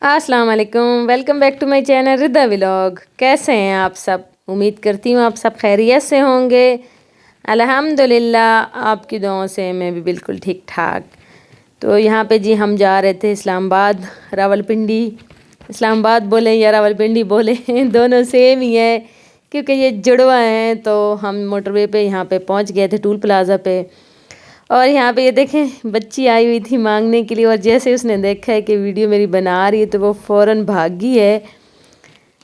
अस्सलाम वालेकुम, welcome back to my channel Rida vlog. कैसे हैं आप सब? उम्मीद करती हूँ आप सब खैरियत से होंगे। अल्हम्दुलिल्लाह आपकी दुआओं से मैं भी बिल्कुल ठीक ठाक। तो यहाँ पे जी हम जा रहे थे इस्लामाबाद, रावलपिंडी। इस्लामाबाद बोले या रावलपिंडी बोले दोनों सेम ही है क्योंकि ये जुड़वा हैं। तो हम मोटरवे पे यहाँ पे पहुँच गए थे टूल प्लाज़ा पे। और यहाँ पे ये देखें बच्ची आई हुई थी मांगने के लिए, और जैसे उसने देखा है कि वीडियो मेरी बना रही है तो वो फ़ौरन भागी है।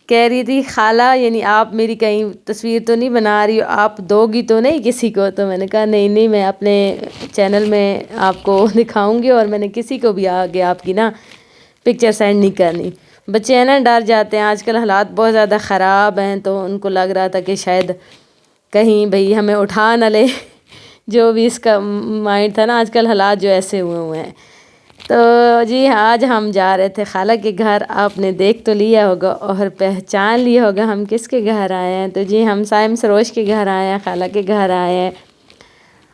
कह रही थी खाला यानी आप मेरी कहीं तस्वीर तो नहीं बना रही हो, आप दोगी तो नहीं किसी को? तो मैंने कहा नहीं नहीं, मैं अपने चैनल में आपको दिखाऊंगी और मैंने किसी को भी आगे आपकी ना पिक्चर सेंड नहीं करनी। बच्चे हैं ना डर जाते हैं, आजकल हालात बहुत ज़्यादा ख़राब हैं, तो उनको लग रहा था कि शायद कहीं भाई हमें उठा न ले जो भी इसका माइंड था ना, आजकल हालात जो ऐसे हुए हैं। तो जी आज हम जा रहे थे खाला के घर। आपने देख तो लिया होगा और पहचान लिया होगा हम किसके घर आए हैं। तो जी हम साइम सरोज के घर आए हैं, खाला के घर आए हैं।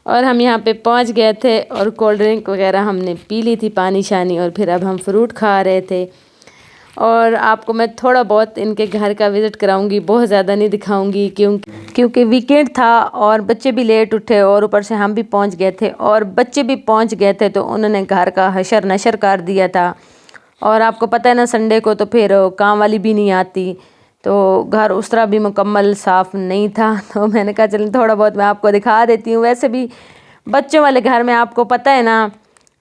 और हम यहाँ पे पहुँच गए थे और कोल्ड ड्रिंक वगैरह हमने पी ली थी, पानी शानी, और फिर अब हम फ्रूट खा रहे थे। और आपको मैं थोड़ा बहुत इनके घर का विज़िट कराऊंगी, बहुत ज़्यादा नहीं दिखाऊंगी क्योंकि वीकेंड था और बच्चे भी लेट उठे और ऊपर से हम भी पहुंच गए थे और बच्चे भी पहुंच गए थे, तो उन्होंने घर का हशर नशर कर दिया था। और आपको पता है ना संडे को तो फिर काम वाली भी नहीं आती, तो घर उस तरह भी मुकम्मल साफ़ नहीं था। तो मैंने कहा चलें थोड़ा बहुत मैं आपको दिखा देती हूँ। वैसे भी बच्चों वाले घर में आपको पता है ना,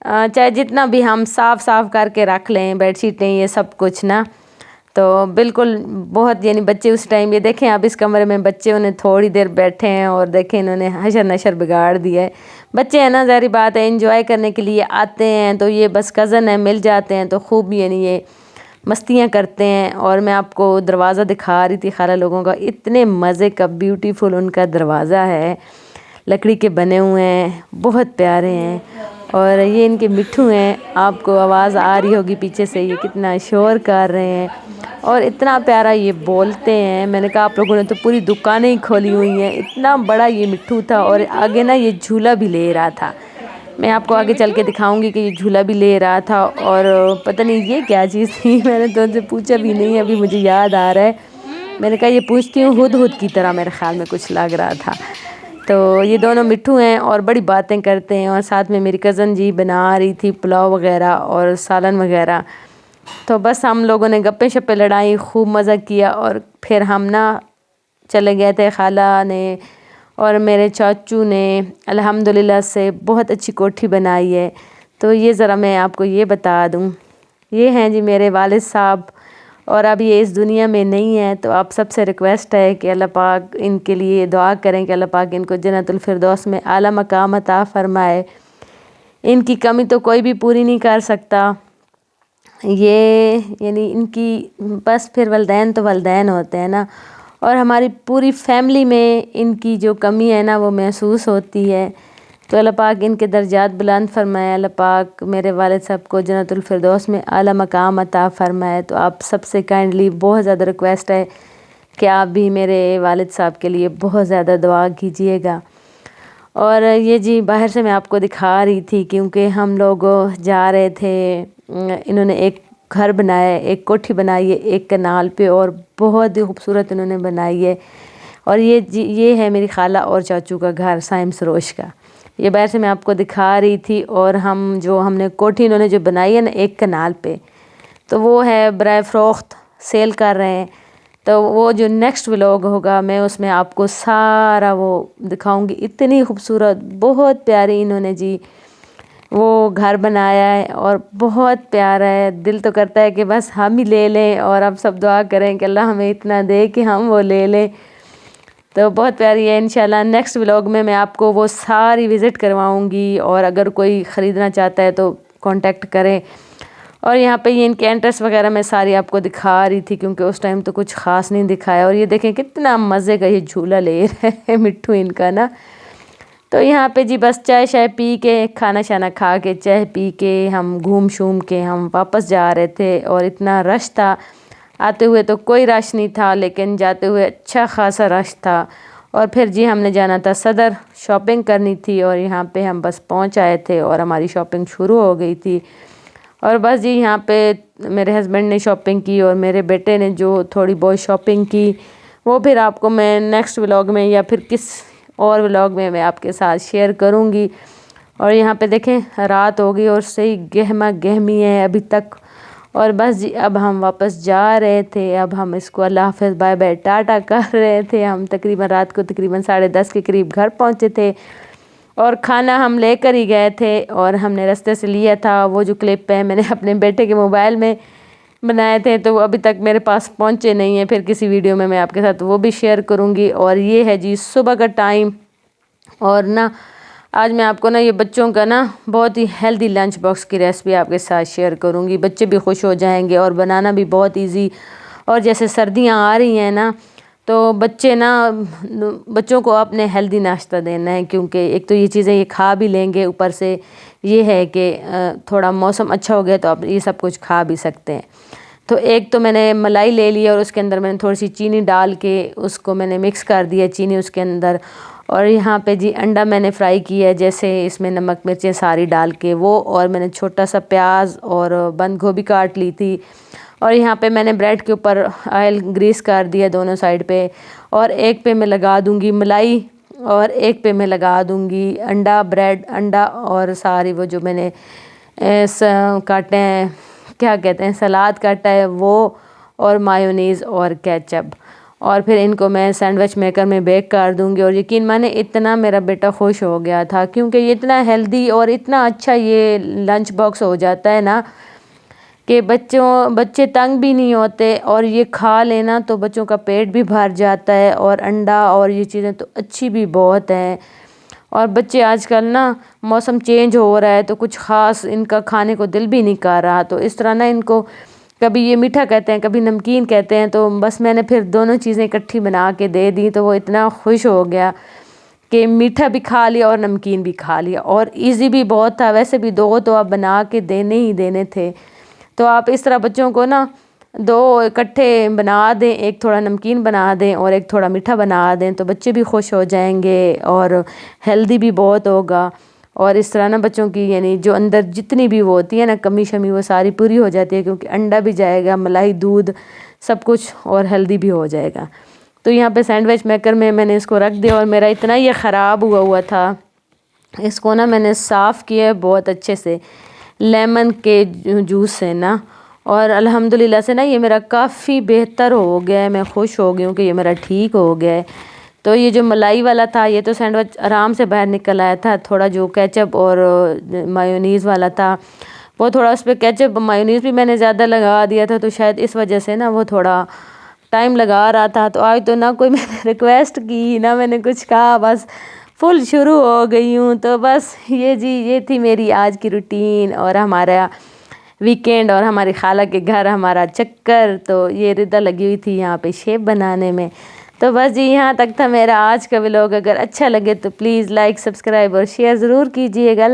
चाहे जितना भी हम साफ़ करके रख लें बेडशीटें ये सब कुछ ना, तो बिल्कुल बहुत यानी बच्चे उस टाइम, ये देखें आप इस कमरे में बच्चे उन्हें थोड़ी देर बैठे हैं और देखें इन्होंने हशर नशर बिगाड़ दिया है। बच्चे हैं ना, ज़ाहिर बात है एंजॉय करने के लिए आते हैं, तो ये बस कज़न है मिल जाते हैं तो खूब यानी ये मस्तियाँ करते हैं। और मैं आपको दरवाज़ा दिखा रही थी खाला लोगों का, इतने मज़े का ब्यूटीफुल उनका दरवाज़ा है, लकड़ी के बने हुए हैं, बहुत प्यारे हैं। और ये इनके मिट्ठू हैं, आपको आवाज़ आ रही होगी पीछे से, ये कितना शोर कर रहे हैं और इतना प्यारा ये बोलते हैं। मैंने कहा आप लोगों ने तो पूरी दुकानें ही खोली हुई हैं, इतना बड़ा ये मिट्ठू था। और आगे ना ये झूला भी ले रहा था, मैं आपको आगे चल के दिखाऊंगी कि ये झूला भी ले रहा था। और पता नहीं ये क्या चीज़ थी, मैंने तो उनसे पूछा भी नहीं, अभी मुझे याद आ रहा है। मैंने कहा ये पूछती हूँ, हुद की तरह मेरे ख्याल में कुछ लग रहा था। तो ये दोनों मिट्ठू हैं और बड़ी बातें करते हैं। और साथ में मेरी कज़न जी बना रही थी पुलाव वगैरह और सालन वगैरह। तो बस हम लोगों ने गप्पे शप्पे लड़ाई, खूब मज़ा किया और फिर हम ना चले गए थे। खाला ने और मेरे चाचू ने अल्हम्दुलिल्लाह से बहुत अच्छी कोठी बनाई है। तो ये ज़रा मैं आपको ये बता दूँ, ये हैं जी मेरे वालिद साहब, और अब ये इस दुनिया में नहीं है। तो आप सबसे रिक्वेस्ट है कि अल्लाह पाक इनके लिए दुआ करें कि अल्लाह पाक इनको जन्नतुल फिरदौस में आला मकाम अता फ़रमाए। इनकी कमी तो कोई भी पूरी नहीं कर सकता, ये यानी इनकी बस फिर वलदैन तो वलदैन होते हैं ना, और हमारी पूरी फैमिली में इनकी जो कमी है ना वो महसूस होती है। तो अल्लाह पाक इनके दर्जात बुलंद फरमाए, अल्लाह पाक मेरे वालिद साहब को जन्नतुल फिरदौस में आला मकाम अता फ़रमाए। तो आप सबसे काइंडली बहुत ज़्यादा रिक्वेस्ट है कि आप भी मेरे वालिद साहब के लिए बहुत ज़्यादा दुआ कीजिएगा। और ये जी बाहर से मैं आपको दिखा रही थी क्योंकि हम लोग जा रहे थे, इन्होंने एक घर बनाया है, एक कोठी बनाई है एक कनाल पे, और बहुत ही खूबसूरत इन्होंने बनाई है। और ये है मेरी खाला और चाचू का घर साइम सरोज का, ये बाहर से मैं आपको दिखा रही थी। और हमने कोठी इन्होंने जो बनाई है ना एक कनाल पे, तो वो है बराए फ़रोख्त सेल कर रहे हैं। तो वो जो नेक्स्ट व्लॉग होगा मैं उसमें आपको सारा वो दिखाऊंगी। इतनी खूबसूरत बहुत प्यारी इन्होंने जी वो घर बनाया है और बहुत प्यारा है, दिल तो करता है कि बस हम ही ले लें। और अब सब दुआ करें कि अल्लाह हमें इतना दे कि हम वो ले लें। तो बहुत प्यारी है, इंशाल्लाह नेक्स्ट व्लॉग में मैं आपको वो सारी विज़िट करवाऊंगी, और अगर कोई ख़रीदना चाहता है तो कांटेक्ट करें। और यहाँ पे ये इनके एंट्रेंस वगैरह मैं सारी आपको दिखा रही थी क्योंकि उस टाइम तो कुछ ख़ास नहीं दिखाया। और ये देखें कितना मज़े का ये झूला ले रहे हैं मिट्ठू इनका ना। तो यहाँ पे जी बस चाय शाय पी के, खाना शाना खा के, चाय पी के हम घूम शूम के हम वापस जा रहे थे। और इतना रश था, आते हुए तो कोई रश नहीं था लेकिन जाते हुए अच्छा खासा रश था। और फिर जी हमने जाना था सदर, शॉपिंग करनी थी, और यहाँ पे हम बस पहुँच आए थे और हमारी शॉपिंग शुरू हो गई थी। और बस जी यहाँ पे میرے ہسبینڈ نے شاپنگ کی اور میرے بیٹے نے جو تھوڑی بہت شاپنگ کی وہ پھر آپ کو میں نیکسٹ ولاگ میں یا پھر کس اور ولاگ میں آپ کے ساتھ شیئر کروں گی۔ اور یہاں پہ دیکھیں رات ہو گئی اور صحیح گہما گہمی ہے ابھی تک، اور بس جی اب ہم واپس جا رہے تھے، اب ہم اس کو اللہ حافظ بائے بائے ٹاٹا کر رہے تھے۔ ہم تقریباً رات کو تقریباً 10:30 کے قریب گھر پہنچے تھے، اور کھانا ہم لے کر ہی گئے تھے، اور ہم نے رستے سے لیا تھا۔ وہ جو کلپ ہے میں نے اپنے بیٹے کے موبائل میں بنائے تھے، تو وہ ابھی تک میرے پاس پہنچے نہیں ہیں، پھر کسی ویڈیو میں آپ کے ساتھ وہ بھی شیئر کروں گی۔ اور یہ ہے جی صبح کا ٹائم، اور آج میں آپ کو یہ بچوں کا بہت ہی ہیلدی لنچ باکس کی ریسپی آپ کے ساتھ شیئر کروں گی۔ بچے بھی خوش ہو جائیں گے اور بنانا بھی بہت ایزی، اور جیسے سردیاں آ رہی ہیں تو بچوں کو اپنے ہیلدی ناشتہ دینا ہے، کیونکہ ایک تو یہ چیزیں یہ کھا بھی لیں گے، اوپر سے یہ ہے کہ تھوڑا موسم اچھا ہو گیا تو آپ یہ سب کچھ کھا بھی سکتے ہیں۔ تو ایک تو میں نے ملائی لے لی اور اس کے اندر میں نے تھوڑی سی چینی ڈال کے اس کو میں نے مکس کر دیا، چینی اس کے اندر۔ اور یہاں پہ جی انڈا میں نے فرائی کیا ہے، جیسے اس میں نمک مرچیں ساری ڈال کے وہ، اور میں نے چھوٹا سا پیاز اور بند گوبھی کاٹ لی تھی، اور یہاں پہ میں نے بریڈ کے اوپر آئل گریس کر دیا دونوں سائڈ پہ، اور ایک پہ میں لگا دوں گی ملائی اور ایک پہ میں لگا دوں گی انڈا، بریڈ انڈا، اور ساری وہ جو میں نے کاٹے ہیں کیا کہتے ہیں سلاد کاٹا ہے وہ، اور مایونیز اور کیچپ، اور پھر ان کو میں سینڈوچ میکر میں بیک کر دوں گی۔ اور یقین مانے اتنا میرا بیٹا خوش ہو گیا تھا، کیونکہ یہ اتنا ہیلدی اور اتنا اچھا یہ لنچ باکس ہو جاتا ہے کہ بچے تنگ بھی نہیں ہوتے، اور یہ کھا لینا تو بچوں کا پیٹ بھی بھر جاتا ہے، اور انڈا اور یہ چیزیں تو اچھی بھی بہت ہیں۔ اور بچے آج کل موسم چینج ہو رہا ہے تو کچھ خاص ان کا کھانے کو دل بھی نہیں کر رہا، تو اس طرح ان کو کبھی یہ میٹھا کہتے ہیں کبھی نمکین کہتے ہیں، تو بس میں نے پھر دونوں چیزیں اکٹھی بنا کے دے دی، تو وہ اتنا خوش ہو گیا کہ میٹھا بھی کھا لیا اور نمکین بھی کھا لیا، اور ایزی بھی بہت تھا، ویسے بھی دو تو آپ بنا کے دینے ہی دینے تھے۔ تو آپ اس طرح بچوں کو دو اکٹھے بنا دیں، ایک تھوڑا نمکین بنا دیں اور ایک تھوڑا میٹھا بنا دیں، تو بچے بھی خوش ہو جائیں گے اور ہیلدی بھی بہت ہوگا۔ اور اس طرح بچوں کی یعنی جو اندر جتنی بھی وہ ہوتی ہے کمی شمی وہ ساری پوری ہو جاتی ہے، کیونکہ انڈا بھی جائے گا، ملائی، دودھ، سب کچھ، اور ہیلدی بھی ہو جائے گا۔ تو یہاں پہ سینڈوچ میکر میں نے اس کو رکھ دیا، اور میرا اتنا یہ خراب ہوا تھا، اس کو میں نے صاف کیا بہت اچھے سے لیمن کے جوس سے اور الحمدللہ سے یہ میرا کافی بہتر ہو گیا ہے، میں خوش ہو گئی ہوں کہ یہ میرا ٹھیک ہو گیا ہے۔ تو یہ جو ملائی والا تھا یہ تو سینڈوچ آرام سے باہر نکل آیا تھا، تھوڑا جو کیچپ اور مایونیز والا تھا وہ تھوڑا اس پہ کیچپ مایونیز بھی میں نے زیادہ لگا دیا تھا، تو شاید اس وجہ سے وہ تھوڑا ٹائم لگا رہا تھا۔ تو آج تو کوئی میں نے ریکویسٹ کی میں نے کچھ کہا، بس فل شروع ہو گئی ہوں۔ تو بس یہ تھی میری آج کی روٹین اور ہمارا ویکینڈ اور ہماری خالہ کے گھر ہمارا چکر۔ تو یہ ردا لگی ہوئی تھی یہاں پہ شیپ بنانے میں۔ تو بس جی یہاں تک تھا میرا آج کا ولاگ۔ اگر اچھا لگے تو پلیز لائک، سبسکرائب اور شیئر ضرور کیجیے گا۔